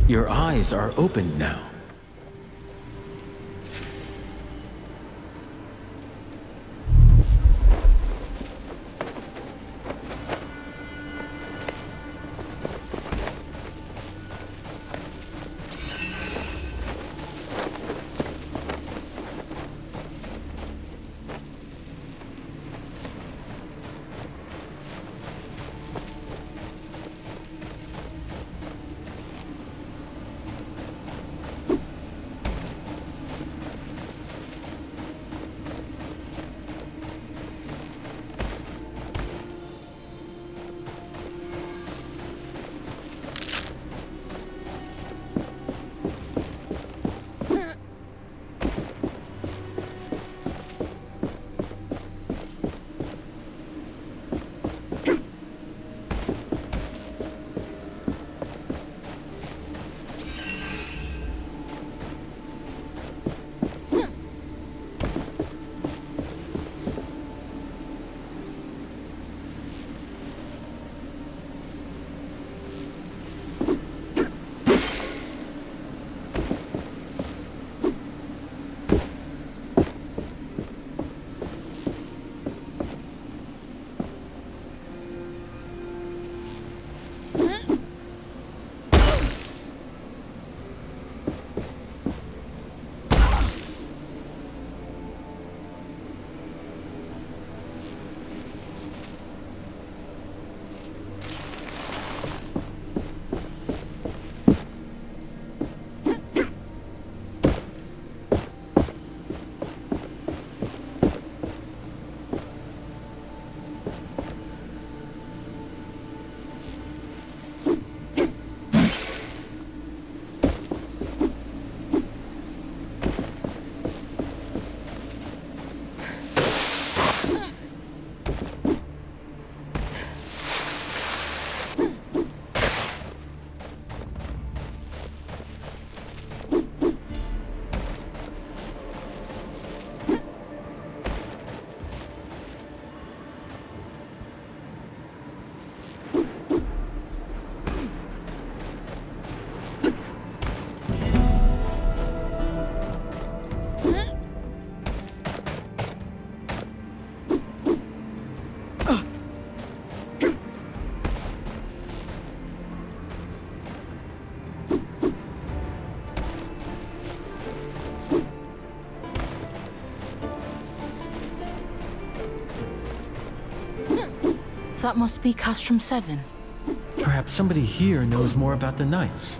Your eyes are open now. That must be Castrum 7. Perhaps somebody here knows more about the Knights.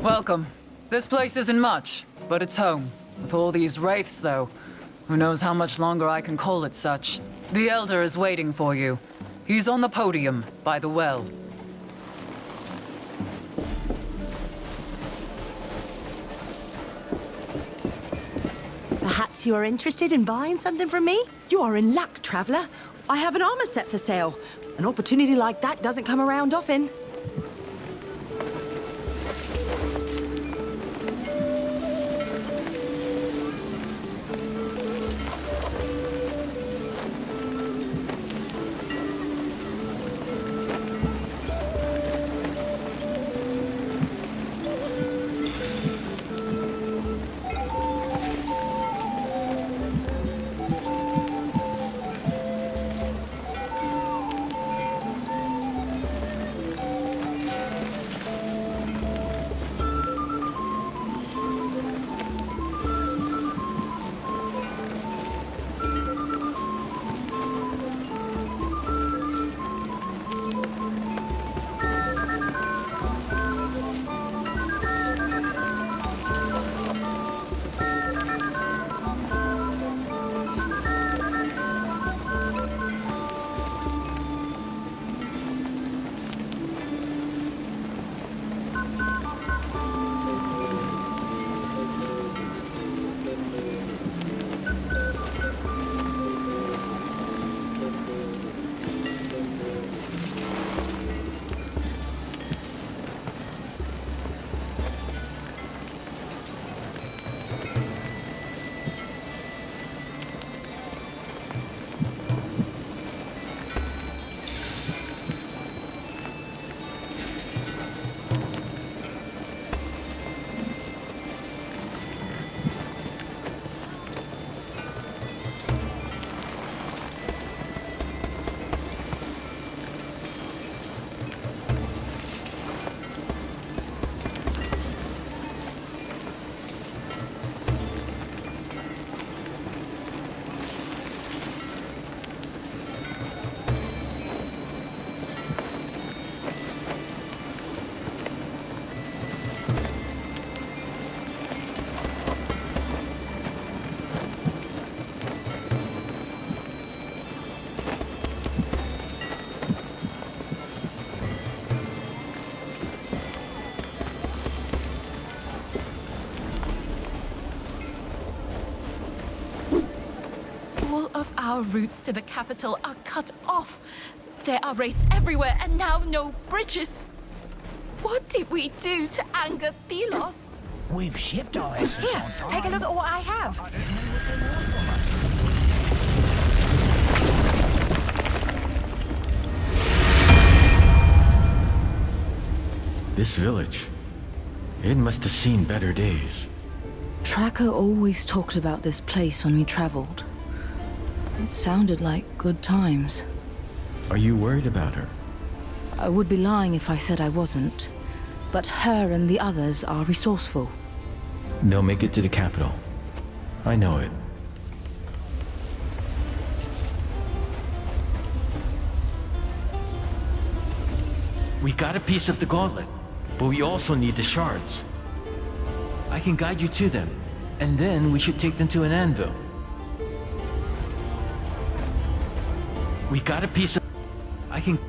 Welcome. This place isn't much, but it's home. With all these wraiths, though, who knows how much longer I can call it such. The Elder is waiting for you. He's on the podium, by the well. Perhaps you are interested in buying something from me? You are in luck, traveler. I have an armor set for sale. An opportunity like that doesn't come around often. All of our routes to the capital are cut off. There are wraiths everywhere, and now no bridges. What did we do to anger Thelos? We've shipped our asses Here, on time. take a look at what I have. This village, it must have seen better days. Tracker always talked about this place when we traveled. It sounded like good times. Are you worried about her? I would be lying if I said I wasn't. But her and the others are resourceful. They'll make it to the capital. I know it. We got a piece of the gauntlet, but we also need the shards. I can guide you to them, and then we should take them to an anvil. We got a piece of... I can...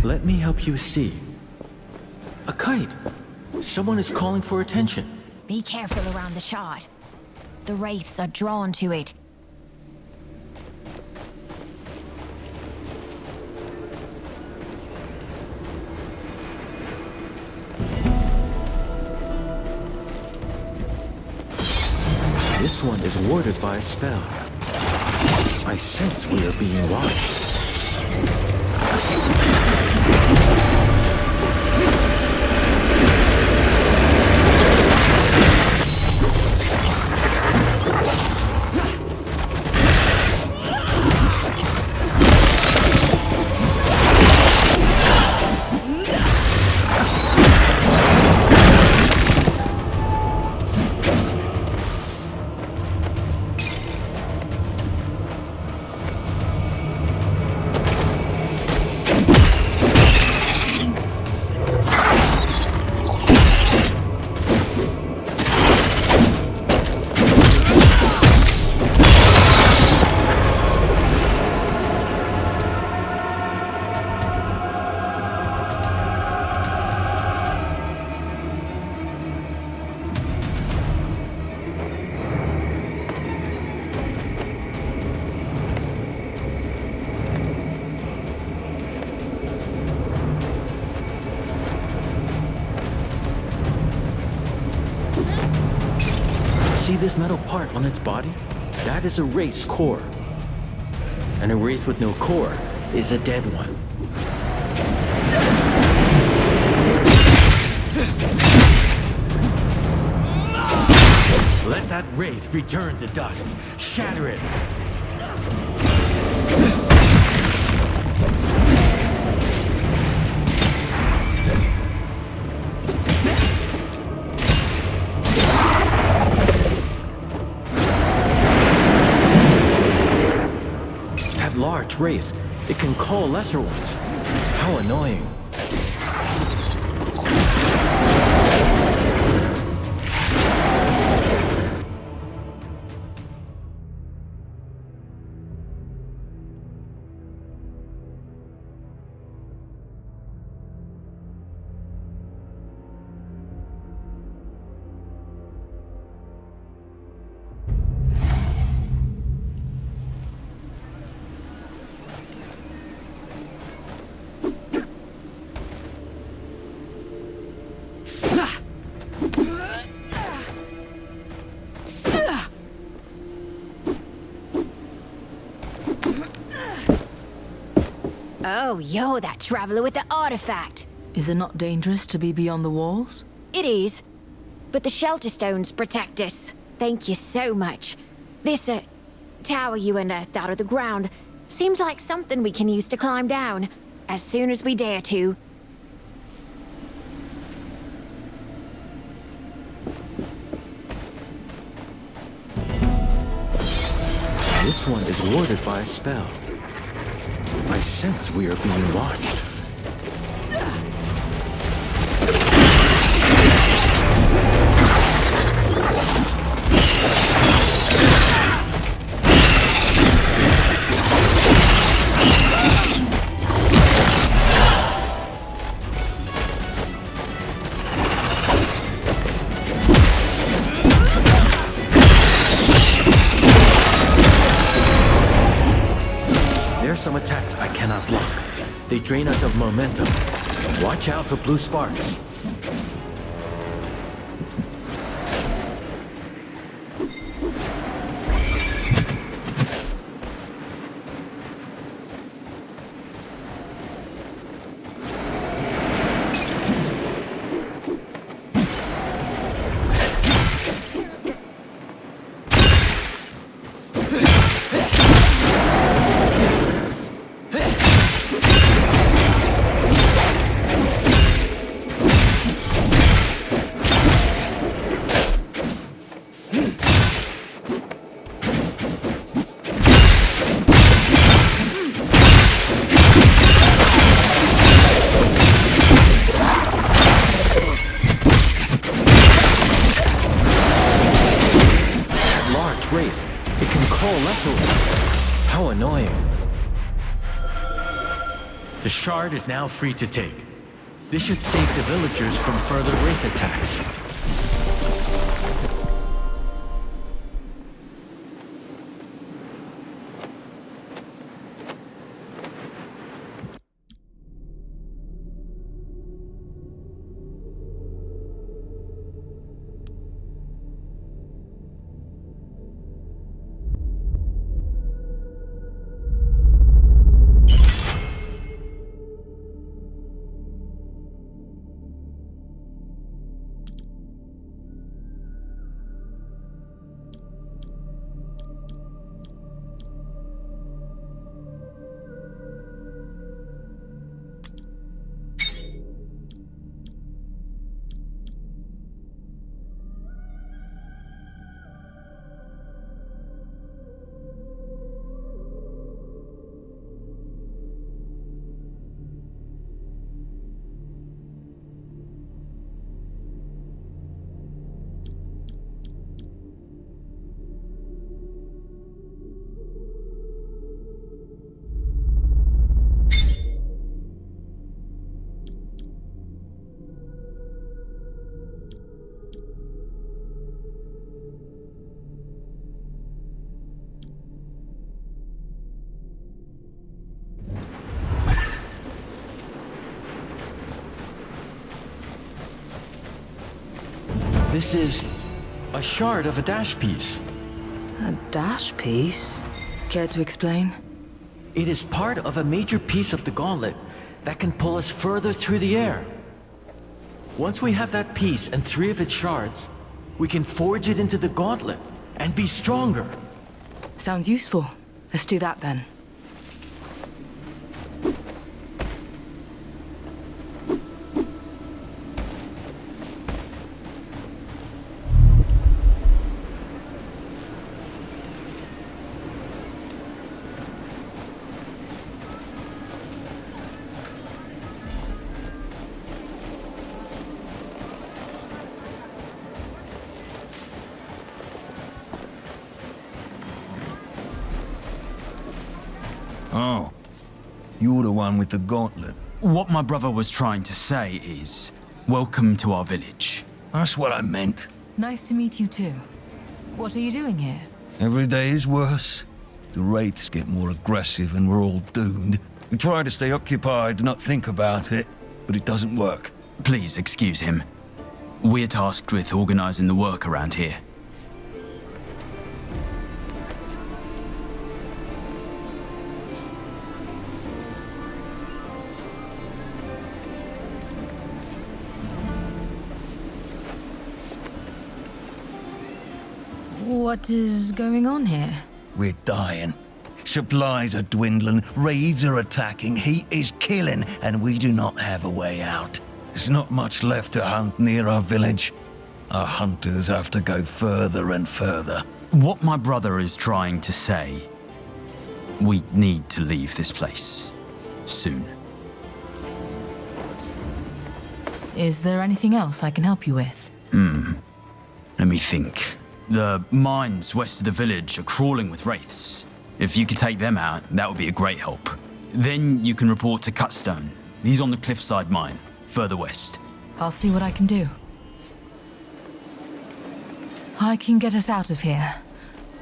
Let me help you see. A kite! Someone is calling for attention. Be careful around the shard. The wraiths are drawn to it. This one is warded by a spell. I sense we are being watched. See this metal part on its body? That is a wraith's core. And a wraith with no core is a dead one. Let that wraith return to dust. Shatter it. Large wraith. It can call lesser ones. How annoying. Oh, yo, that traveler with the artifact. Is it not dangerous to be beyond the walls? It is. But the shelter stones protect us. Thank you so much. This, tower you unearthed out of the ground seems like something we can use to climb down, as soon as we dare to. This one is warded by a spell. I sense we are being watched. Some attacks I cannot block. They drain us of momentum. Watch out for blue sparks. The shard is now free to take. This should save the villagers from further wraith attacks. This is a shard of a dash piece. A dash piece? Care to explain? It is part of a major piece of the gauntlet that can pull us further through the air. Once we have that piece and 3 of its shards, we can forge it into the gauntlet and be stronger. Sounds useful. Let's do that then. Oh, you're the one with the gauntlet. What my brother was trying to say is, welcome to our village. That's what I meant. Nice to meet you too. What are you doing here? Every day is worse. The wraiths get more aggressive and we're all doomed. We try to stay occupied, not think about it, but it doesn't work. Please excuse him. We're tasked with organizing the work around here. What is going on here? We're dying. Supplies are dwindling, raids are attacking, heat is killing, and we do not have a way out. There's not much left to hunt near our village. Our hunters have to go further and further. What my brother is trying to say, we need to leave this place. Soon. Is there anything else I can help you with? Let me think. The mines west of the village are crawling with wraiths. If you could take them out, that would be a great help. Then you can report to Cutstone. He's on the cliffside mine, further west. I'll see what I can do. I can get us out of here.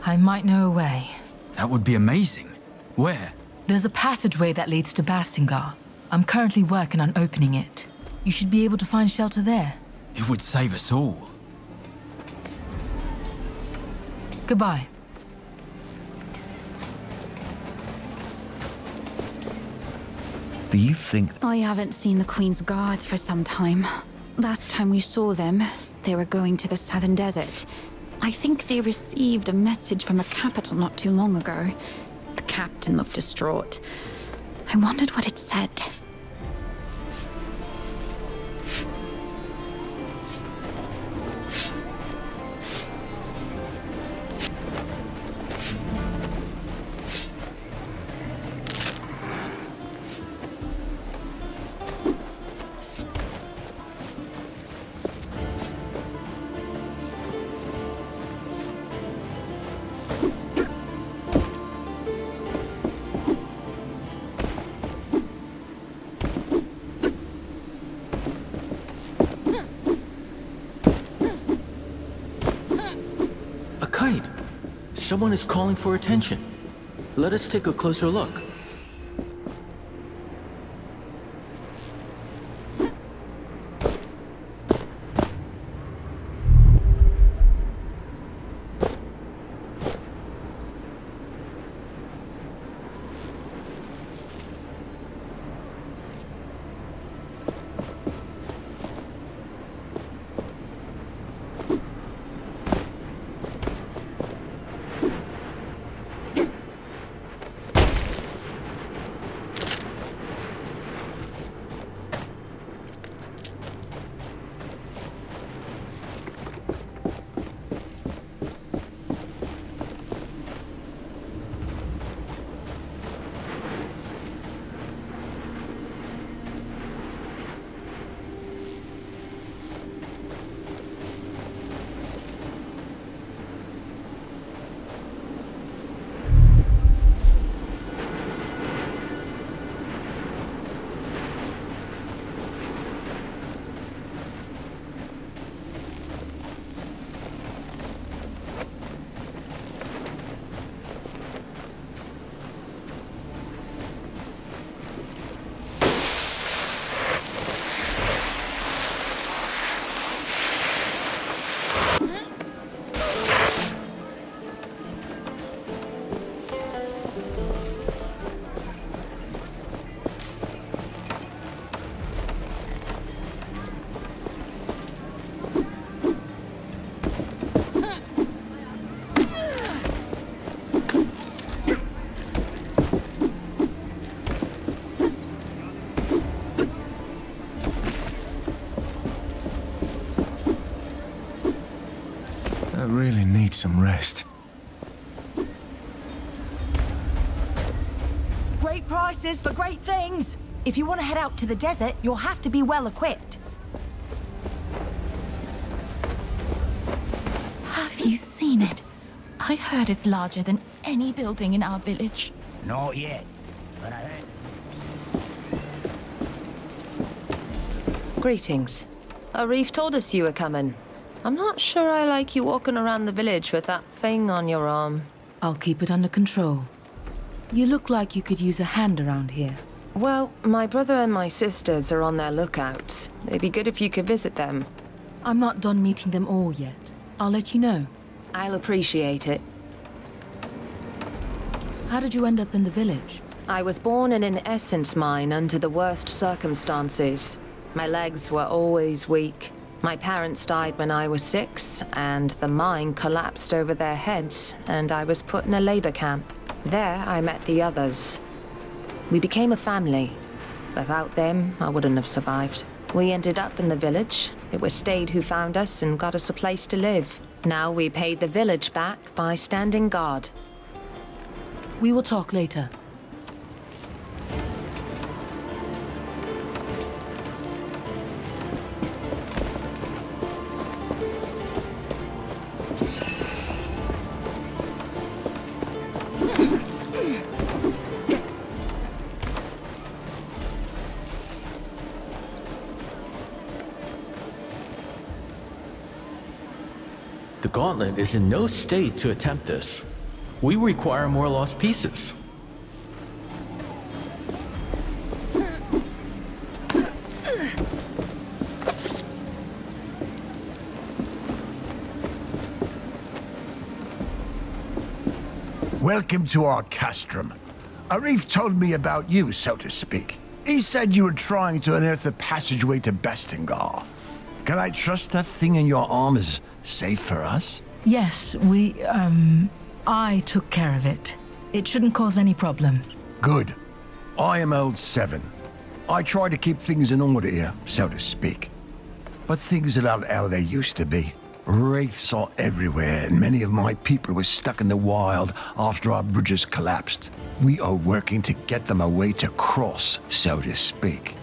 I might know a way. That would be amazing. Where? There's a passageway that leads to Bastingar. I'm currently working on opening it. You should be able to find shelter there. It would save us all. Goodbye. Do you think... I haven't seen the Queen's guards for some time. Last time we saw them, they were going to the southern desert. I think they received a message from the capital not too long ago. The captain looked distraught. I wondered what it said. Someone is calling for attention. Let us take a closer look. I really need some rest. Great prices for great things. If you want to head out to the desert, you'll have to be well equipped. Have you seen it? I heard it's larger than any building in our village. Not yet, but I heard. Greetings. Arif told us you were coming. I'm not sure I like you walking around the village with that thing on your arm. I'll keep it under control. You look like you could use a hand around here. Well, my brother and my sisters are on their lookouts. It'd be good if you could visit them. I'm not done meeting them all yet. I'll let you know. I'll appreciate it. How did you end up in the village? I was born in an essence mine under the worst circumstances. My legs were always weak. My parents died when I was 6, and the mine collapsed over their heads, and I was put in a labor camp. There, I met the others. We became a family. Without them, I wouldn't have survived. We ended up in the village. It was Stade who found us and got us a place to live. Now we paid the village back by standing guard. We will talk later. The gauntlet is in no state to attempt this. We require more lost pieces. Welcome to our castrum. Arif told me about you, so to speak. He said you were trying to unearth a passageway to Bastingar. Can I trust that thing in your arm is safe for us? Yes, I took care of it. It shouldn't cause any problem. Good. I am old 7. I try to keep things in order here, so to speak. But things are not how they used to be. Wraiths are everywhere, and many of my people were stuck in the wild after our bridges collapsed. We are working to get them a way to cross, so to speak.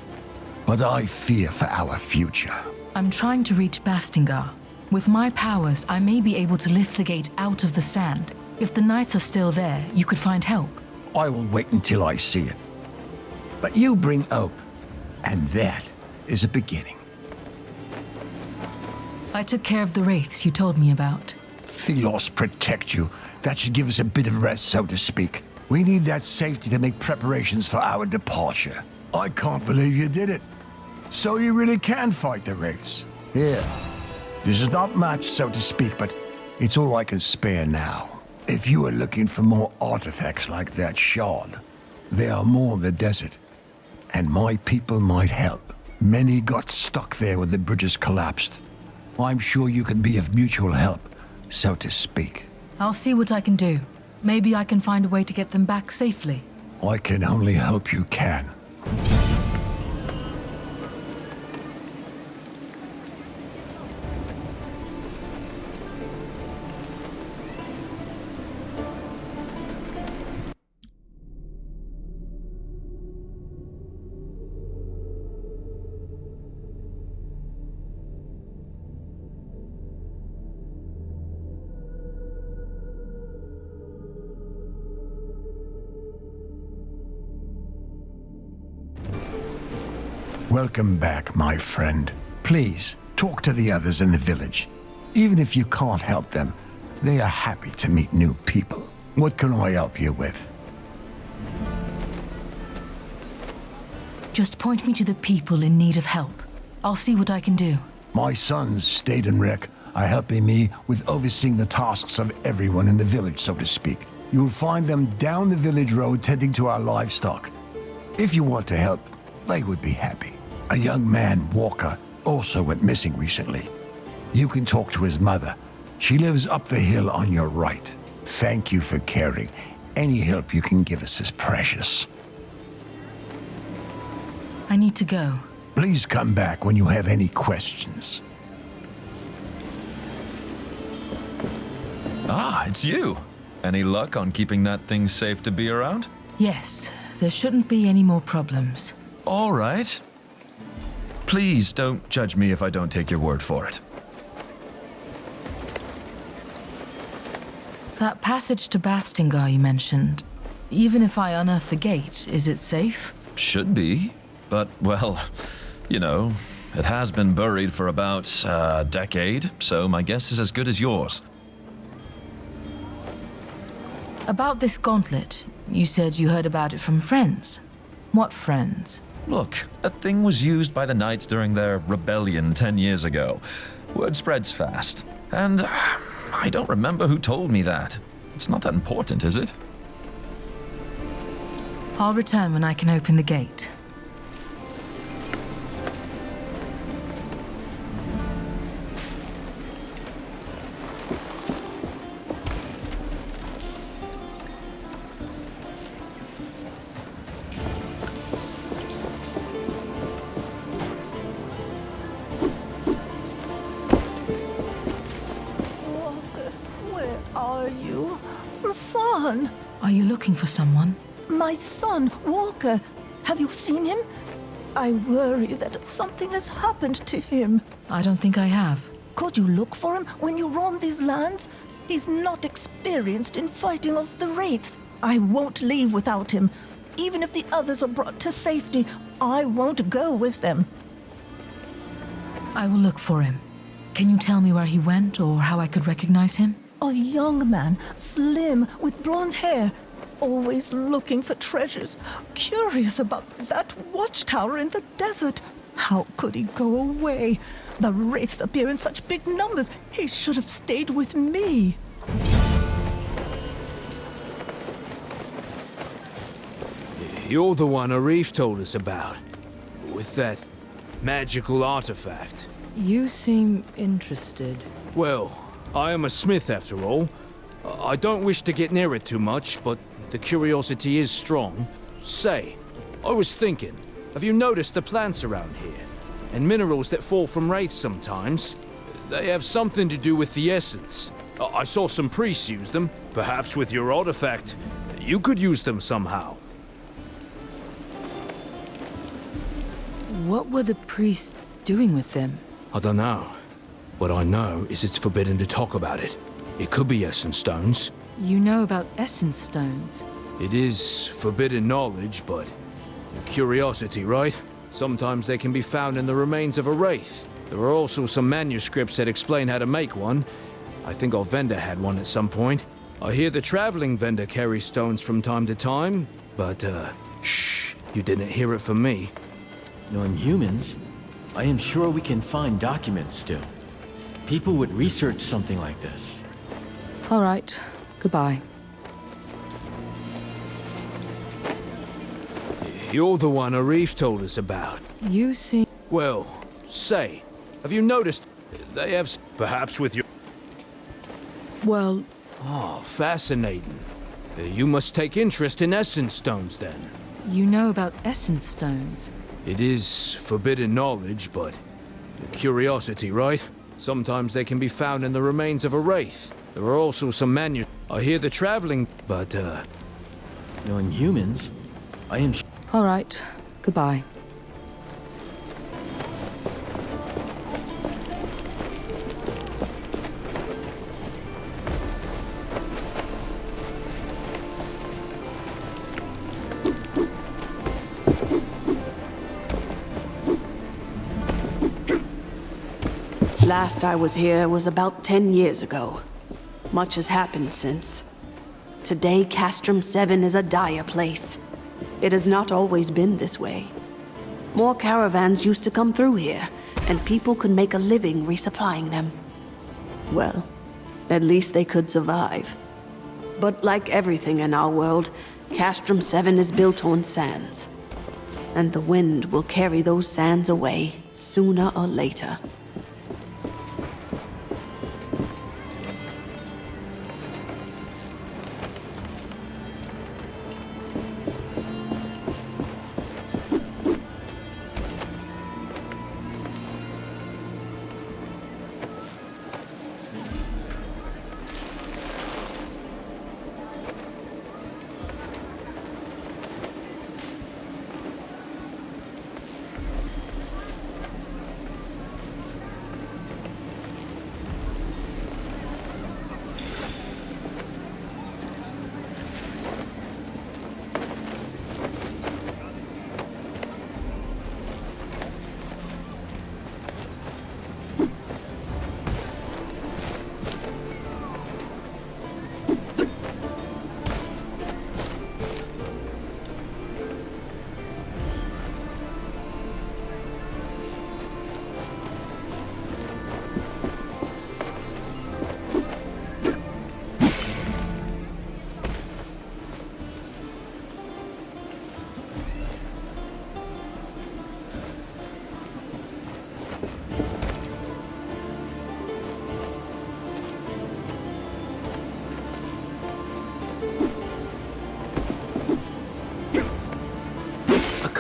But I fear for our future. I'm trying to reach Bastingar. With my powers, I may be able to lift the gate out of the sand. If the knights are still there, you could find help. I will wait until I see it. But you bring hope, and that is a beginning. I took care of the wraiths you told me about. Thelos protect you. That should give us a bit of rest, so to speak. We need that safety to make preparations for our departure. I can't believe you did it. So you really can fight the Wraiths. Here. This is not much, so to speak, but it's all I can spare now. If you are looking for more artifacts like that shard, there are more in the desert. And my people might help. Many got stuck there when the bridges collapsed. I'm sure you can be of mutual help, so to speak. I'll see what I can do. Maybe I can find a way to get them back safely. I can only hope you can. Welcome back, my friend. Please, talk to the others in the village. Even if you can't help them, they are happy to meet new people. What can I help you with? Just point me to the people in need of help. I'll see what I can do. My sons, Stade and Rick, are helping me with overseeing the tasks of everyone in the village, so to speak. You'll find them down the village road tending to our livestock. If you want to help, they would be happy. A young man, Walker, also went missing recently. You can talk to his mother. She lives up the hill on your right. Thank you for caring. Any help you can give us is precious. I need to go. Please come back when you have any questions. Ah, it's you. Any luck on keeping that thing safe to be around? Yes, there shouldn't be any more problems. All right. Please don't judge me if I don't take your word for it. That passage to Bastingar you mentioned, even if I unearth the gate, is it safe? Should be, but, well, you know, it has been buried for about a decade, so my guess is as good as yours. About this gauntlet, you said you heard about it from friends. What friends? Look, that thing was used by the Knights during their rebellion 10 years ago. Word spreads fast. And I don't remember who told me that. It's not that important, is it? I'll return when I can open the gate. Son! Are you looking for someone? My son, Walker. Have you seen him? I worry that something has happened to him. I don't think I have. Could you look for him when you roam these lands? He's not experienced in fighting off the Wraiths. I won't leave without him. Even if the others are brought to safety, I won't go with them. I will look for him. Can you tell me where he went or how I could recognize him? A young man, slim, with blonde hair, always looking for treasures, curious about that watchtower in the desert. How could he go away? The Wraiths appear in such big numbers. He should have stayed with me. You're the one Arif told us about, with that magical artifact. You seem interested. Well, I am a smith after all. I don't wish to get near it too much, but the curiosity is strong. Say, I was thinking, have you noticed the plants around here? And minerals that fall from wraiths sometimes? They have something to do with the essence. I saw some priests use them. Perhaps with your artifact, you could use them somehow. What were the priests doing with them? I don't know. What I know is it's forbidden to talk about it. It could be essence stones. You know about essence stones? It is forbidden knowledge, but curiosity, right? Sometimes they can be found in the remains of a wraith. There are also some manuscripts that explain how to make one. I think our vendor had one at some point. I hear the traveling vendor carries stones from time to time, but, shh, you didn't hear it from me. Knowing humans, I am sure we can find documents still. People would research something like this. All right. Goodbye. You're the one Arif told us about. You see... Well, say, have you noticed they have perhaps with your... Well... Oh, fascinating. You must take interest in essence stones, then. You know about essence stones? It is forbidden knowledge, but a curiosity, right? Sometimes they can be found in the remains of a wraith. There are also some I hear the traveling, but, Knowing humans, I am All right. Goodbye. Last I was here was about 10 years ago. Much has happened since. Today, Castrum 7 is a dire place. It has not always been this way. More caravans used to come through here, and people could make a living resupplying them. Well, at least they could survive. But like everything in our world, Castrum 7 is built on sands. And the wind will carry those sands away, sooner or later.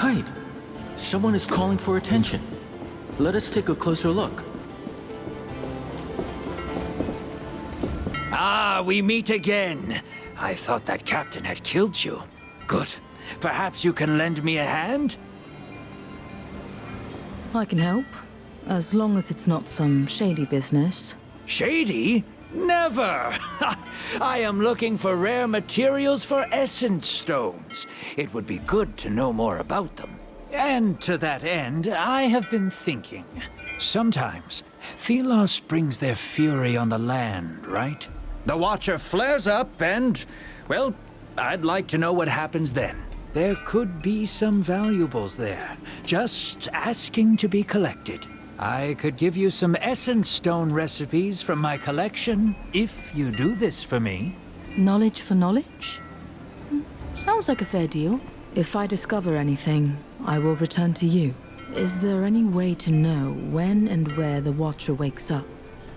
kite. Someone is calling for attention. Let us take a closer look. Ah, we meet again. I thought that captain had killed you. Good. Perhaps you can lend me a hand? I can help, as long as it's not some shady business. Shady? Never! I am looking for rare materials for essence stones. It would be good to know more about them. And to that end, I have been thinking. Sometimes, Thelos brings their fury on the land, right? The Watcher flares up and, well, I'd like to know what happens then. There could be some valuables there, just asking to be collected. I could give you some essence stone recipes from my collection, if you do this for me. Knowledge for knowledge? Sounds like a fair deal. If I discover anything, I will return to you. Is there any way to know when and where the Watcher wakes up?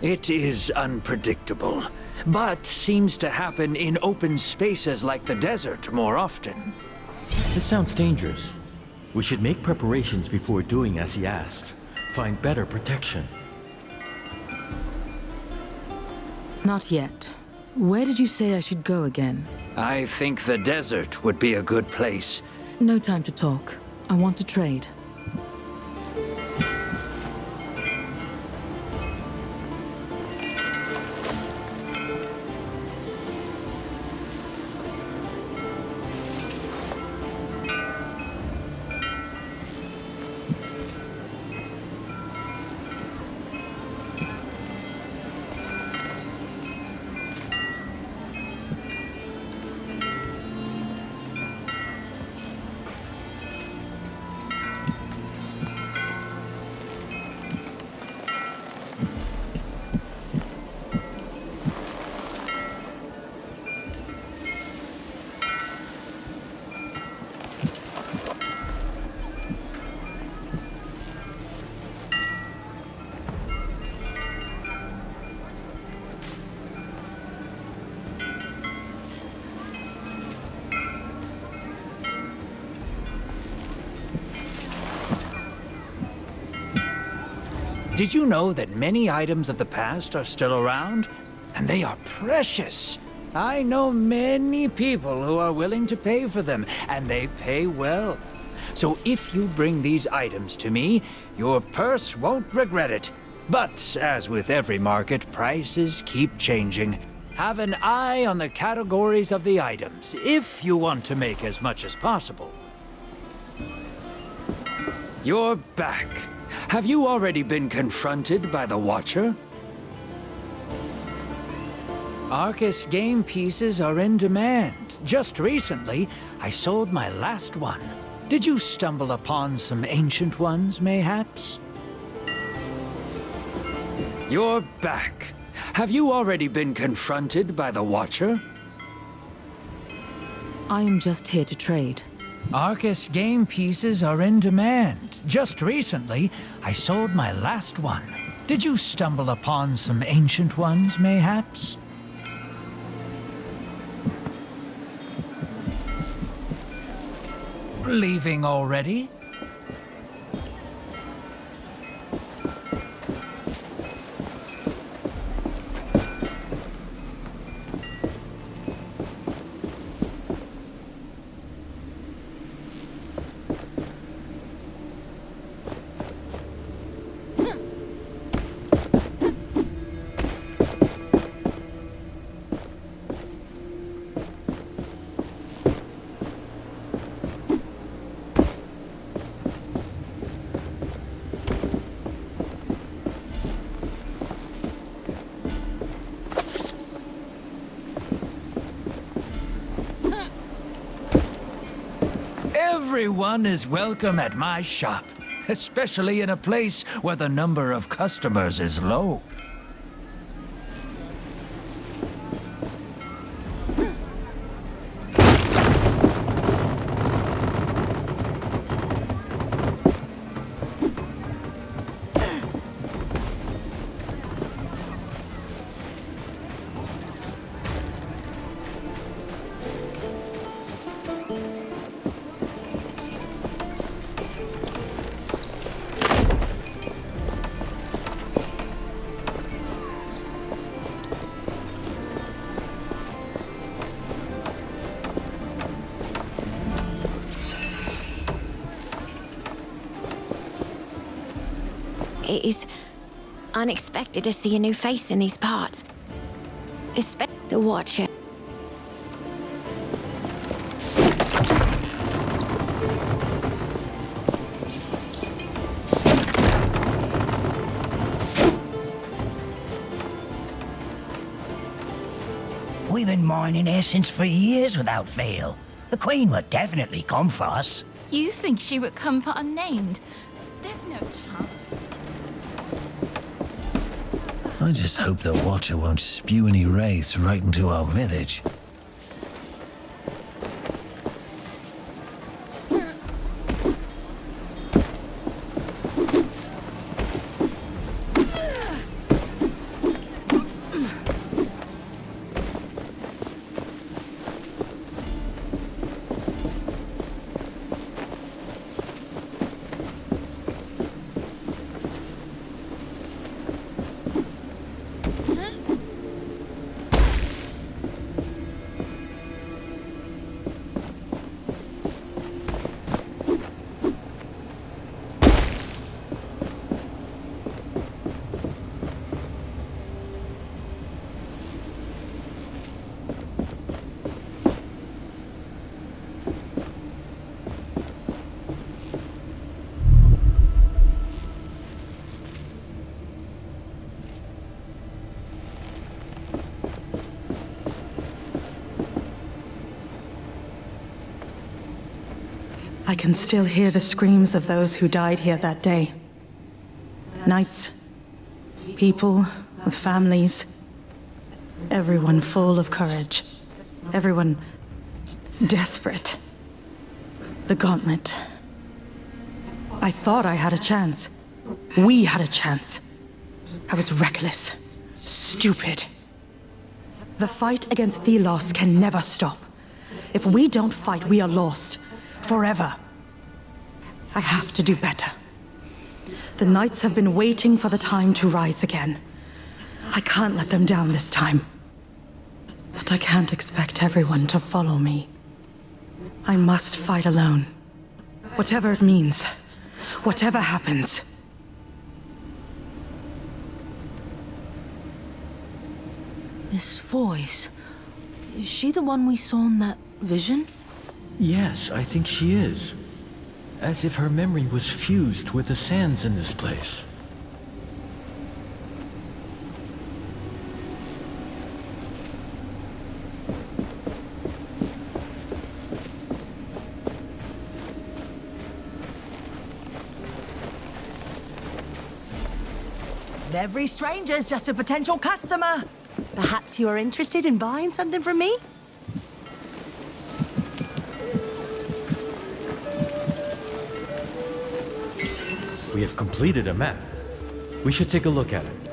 It is unpredictable, but seems to happen in open spaces like the desert more often. This sounds dangerous. We should make preparations before doing as he asks. Find better protection. Not yet. Where did you say I should go again? I think the desert would be a good place. No time to talk. I want to trade. Did you know that many items of the past are still around? And they are precious. I know many people who are willing to pay for them, and they pay well. So if you bring these items to me, your purse won't regret it. But as with every market, prices keep changing. Have an eye on the categories of the items, if you want to make as much as possible. You're back. Have you already been confronted by the Watcher? Arcus game pieces are in demand. Just recently, I sold my last one. Did you stumble upon some ancient ones, mayhaps? You're back. Have you already been confronted by the Watcher? I am just here to trade. Arcus game pieces are in demand. Just recently, I sold my last one. Did you stumble upon some ancient ones, mayhaps? Leaving already? Everyone is welcome at my shop, especially in a place where the number of customers is low. It is unexpected to see a new face in these parts. Especially the Watcher. We've been mining essence for years without fail. The Queen would definitely come for us. You think she would come for unnamed? There's no chance. I just hope the Watcher won't spew any wraiths right into our village. I can still hear the screams of those who died here that day. Knights, people with families, everyone full of courage, everyone desperate. The gauntlet. I thought I had a chance. We had a chance. I was reckless, stupid. The fight against Thelos can never stop. If we don't fight, we are lost. Forever. I have to do better. The Knights have been waiting for the time to rise again. I can't let them down this time. But I can't expect everyone to follow me. I must fight alone. Whatever it means. Whatever happens. This voice. Is she the one we saw in that vision? Yes, I think she is. As if her memory was fused with the sands in this place. Every stranger's just a potential customer. Perhaps you are interested in buying something from me? We have completed a map. We should take a look at it.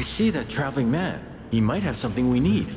I see that traveling man. He might have something we need.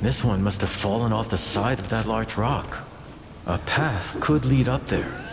This one must have fallen off the side of that large rock. A path could lead up there.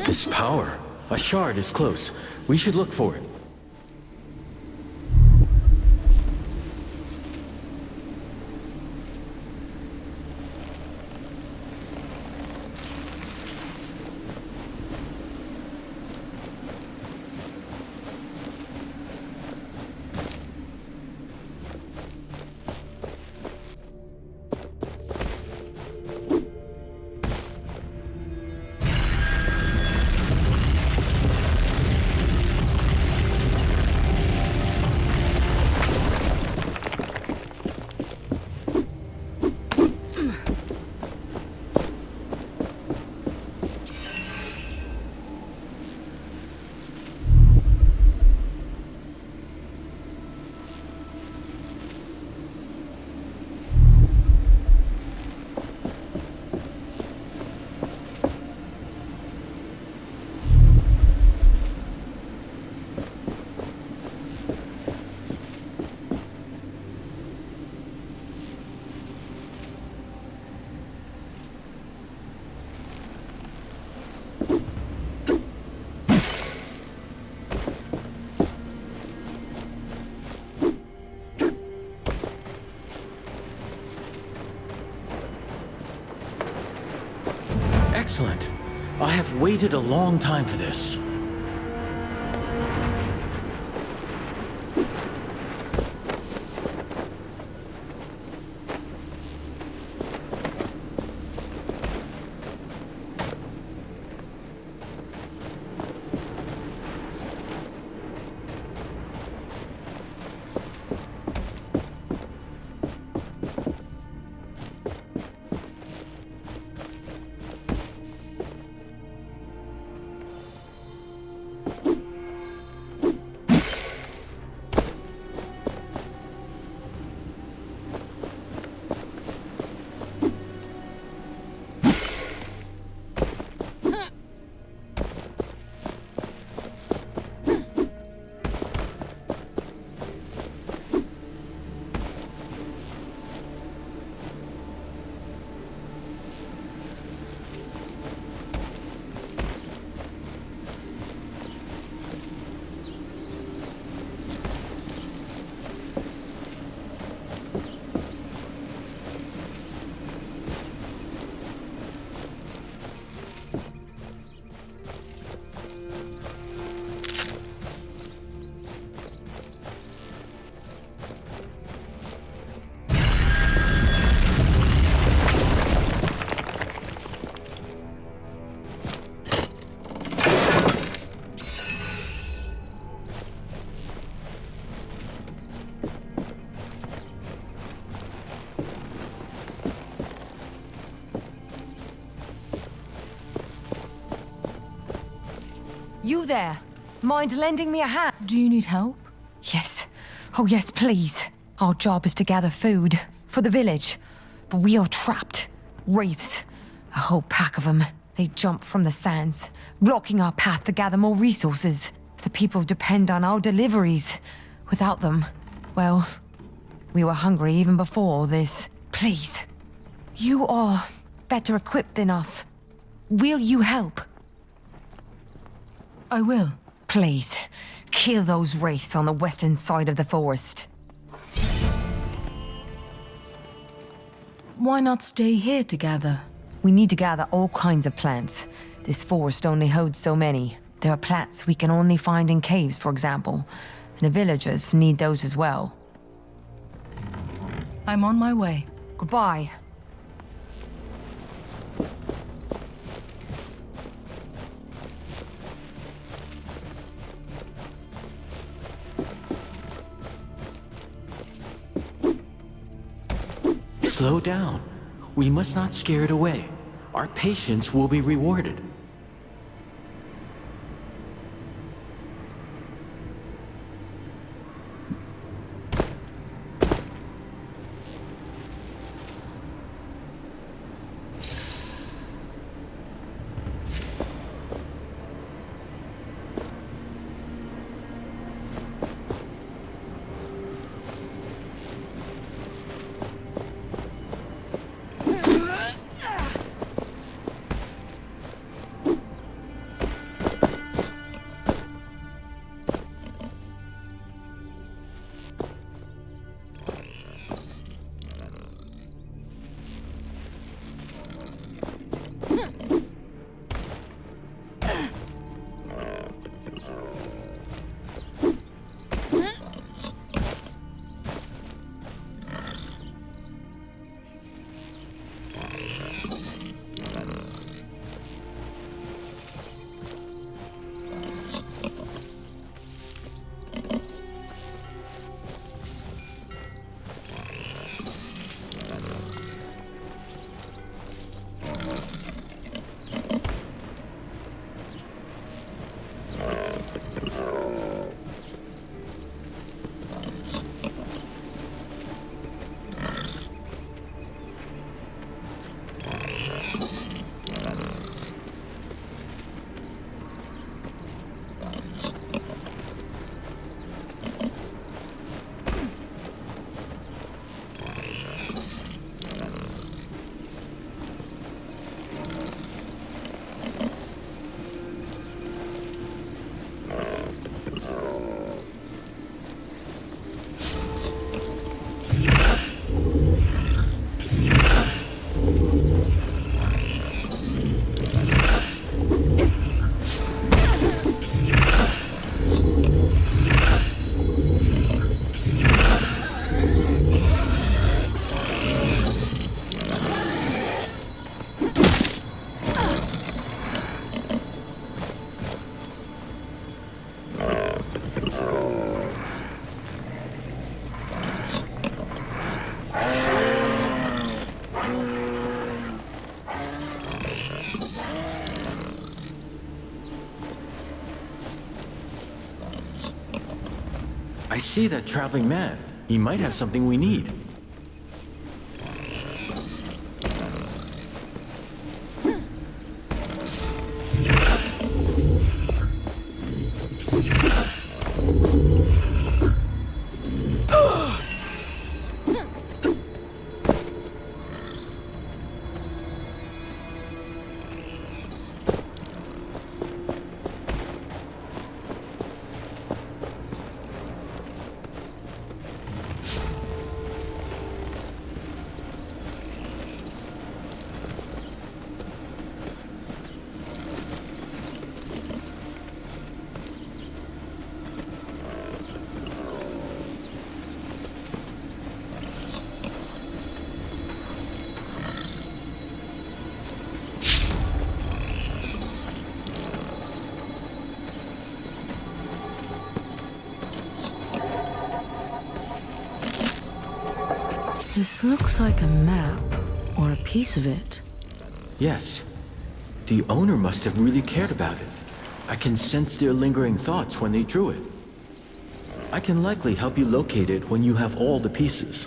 This power. A shard is close. We should look for it. Excellent. I have waited a long time for this. You there? Mind lending me a hand? Do you need help? Yes. Oh, yes, please. Our job is to gather food for the village. But we are trapped. Wraiths. A whole pack of them. They jump from the sands, blocking our path to gather more resources. The people depend on our deliveries. Without them, well, we were hungry even before all this. Please. You are better equipped than us. Will you help? I will. Please, kill those wraiths on the western side of the forest. Why not stay here to gather? We need to gather all kinds of plants. This forest only holds so many. There are plants we can only find in caves, for example. And the villagers need those as well. I'm on my way. Goodbye. Slow down. We must not scare it away. Our patience will be rewarded. I see that traveling man. He might have something we need. This looks like a map, or a piece of it. Yes. The owner must have really cared about it. I can sense their lingering thoughts when they drew it. I can likely help you locate it when you have all the pieces.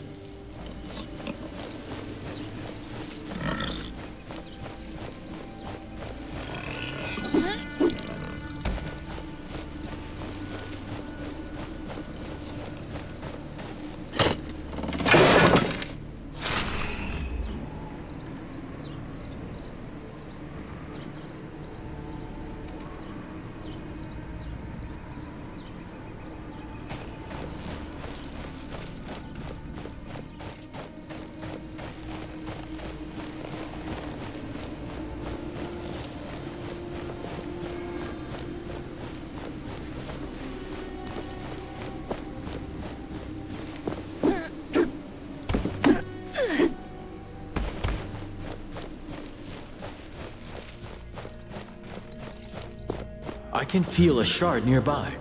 I can feel a shard nearby.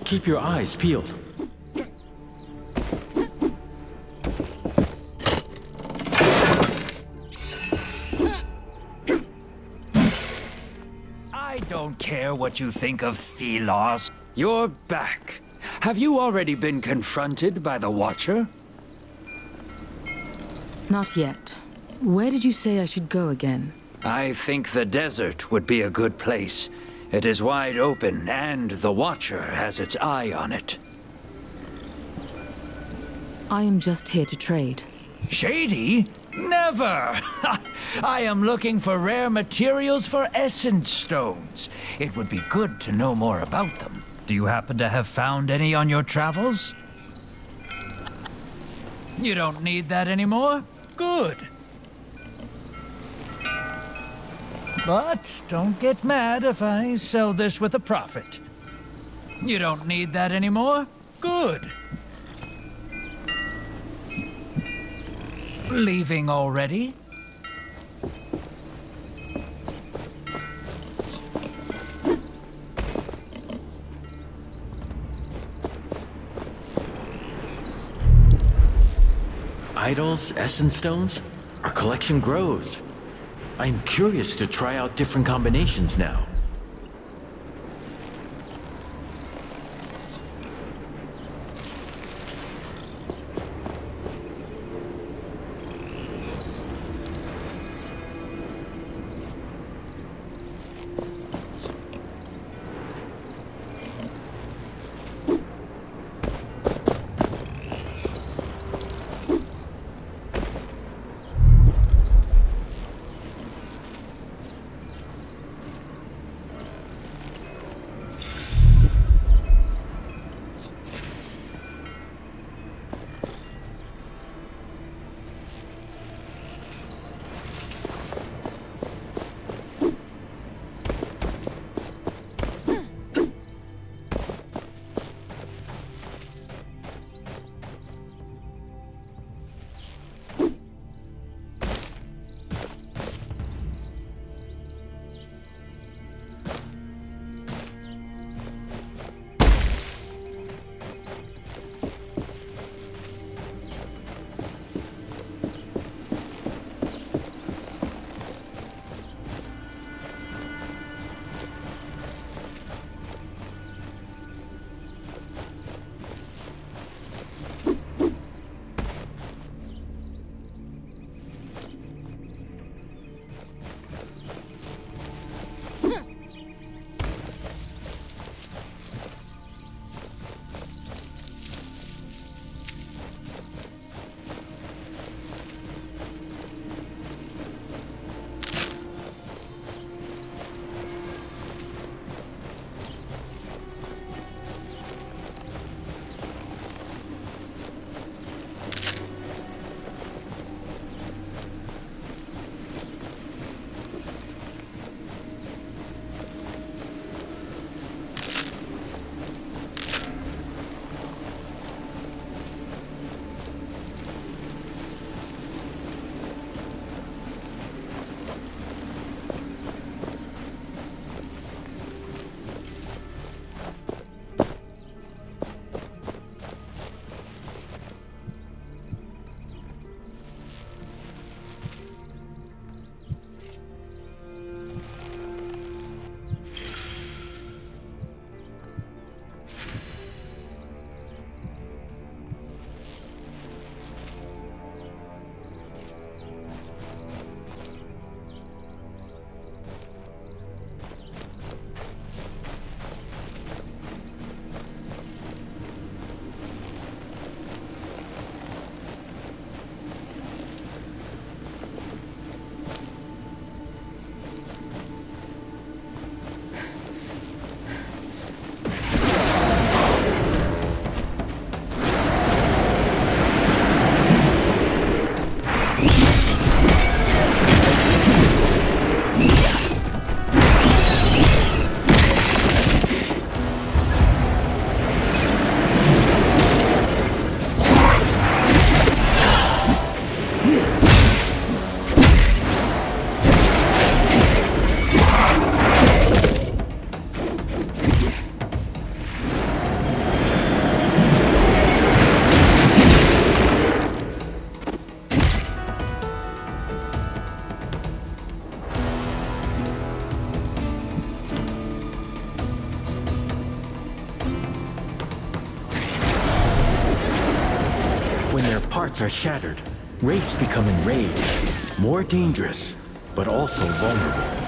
Keep your eyes peeled. I don't care what you think of Thelos. You're back. Have you already been confronted by the Watcher? Not yet. Where did you say I should go again? I think the desert would be a good place. It is wide open, and the Watcher has its eye on it. I am just here to trade. Shady? Never! I am looking for rare materials for essence stones. It would be good to know more about them. Do you happen to have found any on your travels? You don't need that anymore? Good. But don't get mad if I sell this with a profit. You don't need that anymore? Good. Leaving already? Idols, essence stones? Our collection grows. I'm curious to try out different combinations now. hearts are shattered, wraiths become enraged, more dangerous, but also vulnerable.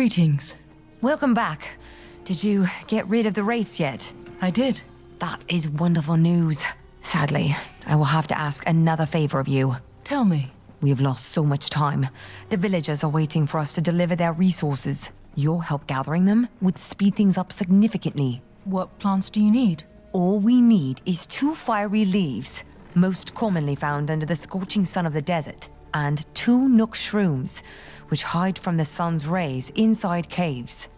Greetings. Welcome back. Did you get rid of the wraiths yet? I did. That is wonderful news. Sadly, I will have to ask another favor of you. Tell me. We have lost so much time. The villagers are waiting for us to deliver their resources. Your help gathering them would speed things up significantly. What plants do you need? All we need is 2 fiery leaves, most commonly found under the scorching sun of the desert, and 2 nook shrooms, which hide from the sun's rays inside caves.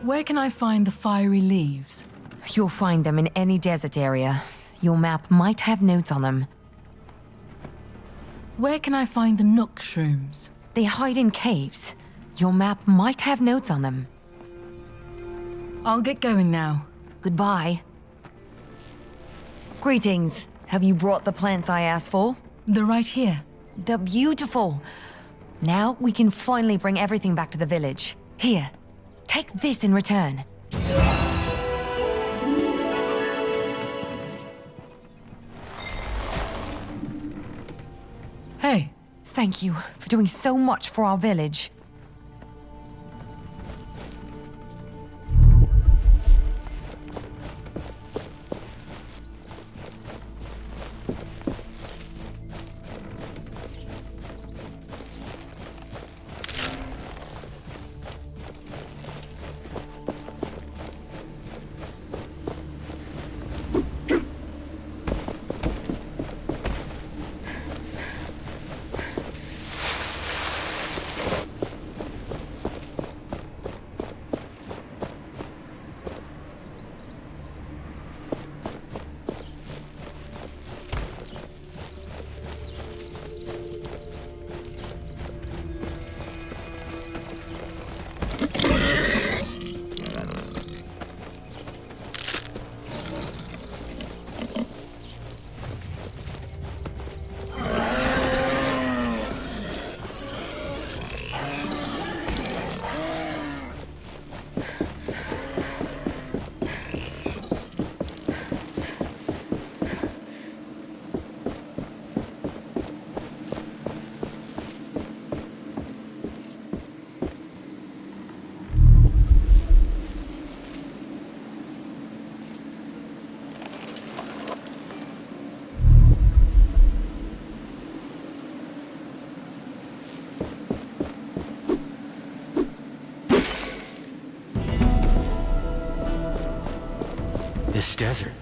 Where can I find the fiery leaves? You'll find them in any desert area. Your map might have notes on them. Where can I find the nook shrooms? They hide in caves. Your map might have notes on them. I'll get going now. Goodbye. Greetings. Have you brought the plants I asked for? They're right here. They're beautiful. Now we can finally bring everything back to the village. Here, take this in return. Hey. Thank you for doing so much for our village. This desert,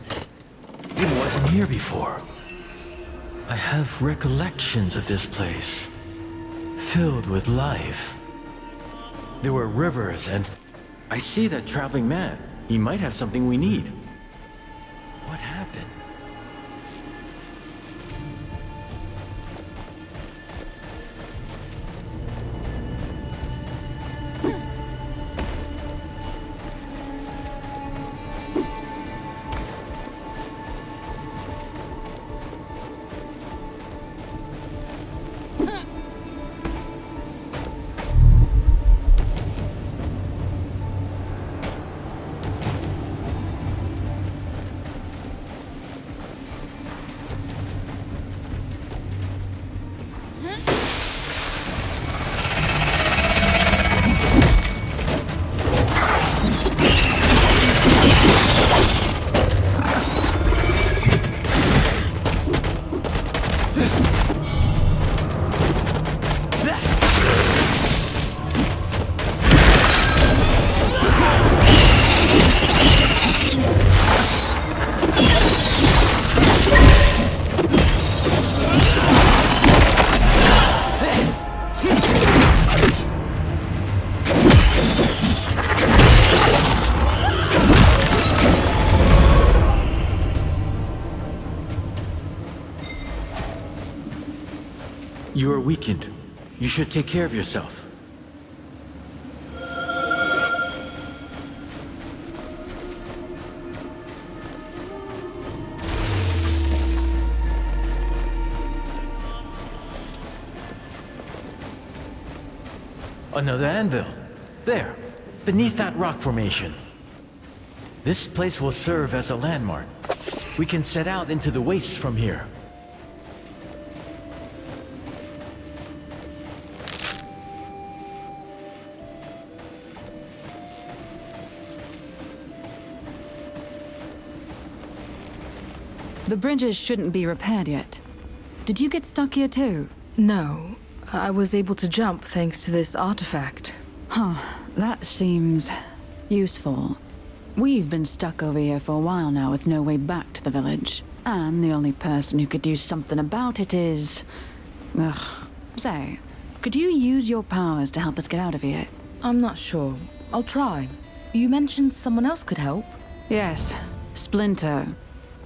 it wasn't here before. I have recollections of this place, filled with life. There were rivers and... I see that traveling man. He might have something we need. What happened? You are weakened. You should take care of yourself. Another anvil. There, beneath that rock formation. This place will serve as a landmark. We can set out into the wastes from here. The bridges shouldn't be repaired yet. Did you get stuck here too? No, I was able to jump thanks to this artifact. Huh, that seems useful. We've been stuck over here for a while now with no way back to the village. And the only person who could do something about it is... Ugh. Say, could you use your powers to help us get out of here? I'm not sure. I'll try. You mentioned someone else could help? Yes, Splinter.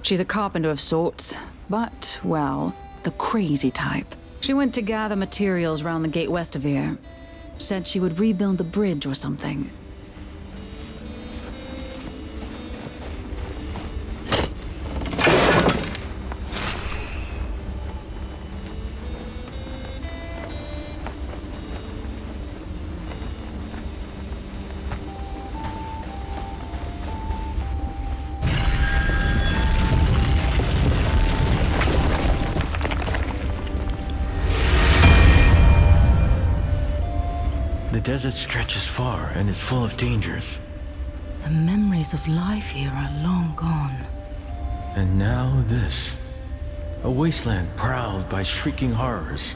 She's a carpenter of sorts, but, well, the crazy type. She went to gather materials around the gate west of here. Said she would rebuild the bridge or something. The desert stretches far and is full of dangers. The memories of life here are long gone. And now this. A wasteland prowled by shrieking horrors.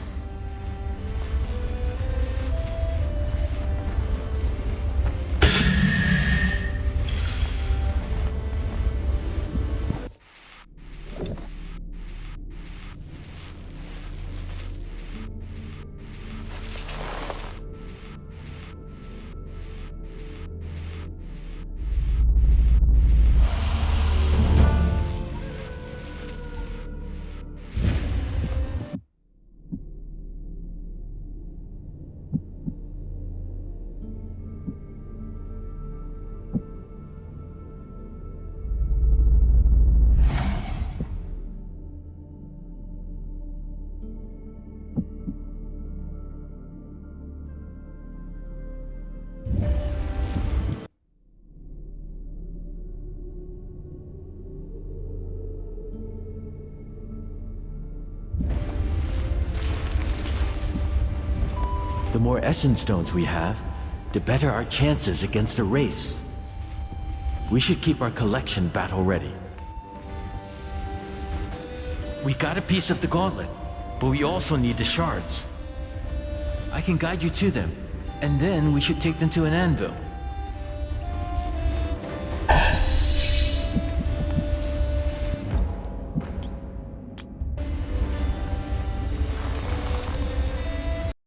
The more essence stones we have, the better our chances against the wraiths. We should keep our collection battle ready. We got a piece of the gauntlet, but we also need the shards. I can guide you to them, and then we should take them to an anvil.